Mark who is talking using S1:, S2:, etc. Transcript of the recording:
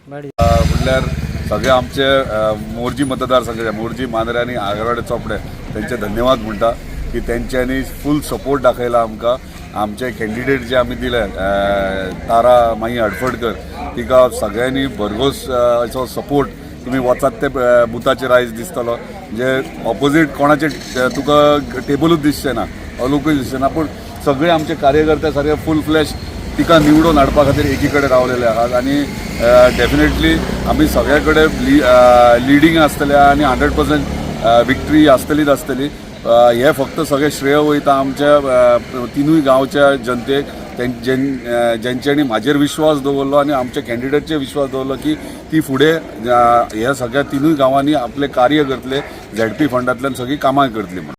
S1: म्हणल्यार सगळे आमचे मोर्जी मतदारसंघ मोर्जी मांद्रे आनी आगरवाडे चोपडे त्यांचे धन्यवाद म्हणटा की तेंच्यांनी फूल सपोर्ट दाखयला आमकां. आमचे कॅन्डिडेट जे आमी दिले तारा माई हडफडकर तिका सगळ्यांनी भरघोस असो सपोर्ट. तुम्ही वचात ते बुथाचेर आयज दिसतलो म्हणजे ऑपोजीट कोणाचे तुका टेबलूच दिसचे ना, अलोकूच दिसचे ना, पूण सगळे आमचे कार्यकर्ते सारखे फूल फ्लॅश तिका निवडून हाडपा खातीर एकी कडेन रावलेले आहात. आनी डेफिनेटली आमी सगळे कडेन लिडींग आसतले आनी 100% विक्ट्री आसतलीच आसतली. हे फक्त सगळे श्रेय वयता आमच्या तिनूय गांवच्या जनतेक ज्यांच्यांनी म्हाजेर विश्वास दवरलो आनी आमच्या कॅन्डिडेटचेर विश्वास दवरलो की ती फुडें ह्या सगळ्या तिनूय गांवांनी आपले कार्य करतले, झेडपी फंडांतल्यान सगळीं कामां करतली म्हणून.